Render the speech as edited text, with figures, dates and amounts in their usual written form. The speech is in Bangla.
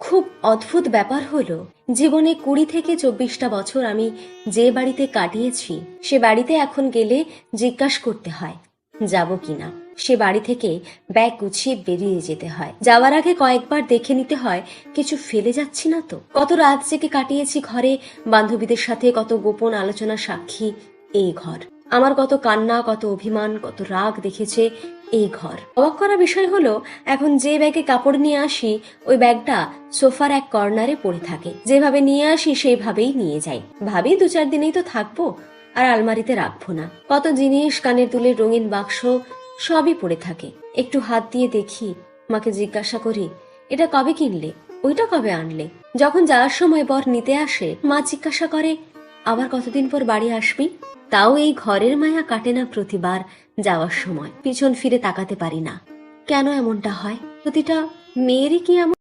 খুব অদ্ভুত ব্যাপার হলো, জীবনে 20 থেকে 24টা বছর আমি যে বাড়িতে কাটিয়েছি সে বাড়িতে এখন গেলে জিজ্ঞাসা করতে হয় যাব কিনা। সে বাড়ি থেকে ব্যাগ গুছিয়ে বেরিয়ে যেতে হয়। যাওয়ার আগে কয়েকবার দেখে নিতে হয় কিছু ফেলে যাচ্ছি না তো। কত রাত জেগে কাটিয়েছি ঘরে বান্ধবীদের সাথে, কত গোপন আলোচনা সাক্ষী এই ঘর। আমার কত কান্না, কত অভিমান, কত রাগ দেখেছে এই ঘর। অবাক করা বিষয় হলো, এখন যে ব্যাগে কাপড় নিয়ে আসি ওই ব্যাগটা সোফার এক কর্নারে পড়ে থাকে। যেভাবে নিয়ে আসি সেইভাবেই নিয়ে যাই, ভাবি 2-4 দিনেই তো থাকবো, আর আলমারিতে রাখবো না। কত জিনিস, কানের দুলের রঙিন বাক্স সবই পড়ে থাকে। একটু হাত দিয়ে দেখি, মাকে জিজ্ঞাসা করি এটা কবে কিনলে, ওইটা কবে আনলে। যখন যাওয়ার সময় বর নিতে আসে মা জিজ্ঞাসা করে আবার কতদিন পর বাড়ি আসবি। তাও এই ঘরের মায়া কাটে না। প্রতিবার যাওয়ার সময় পিছন ফিরে তাকাতে পারি না। কেন এমনটা হয়? প্রতিটা মেয়েরই কি এমন?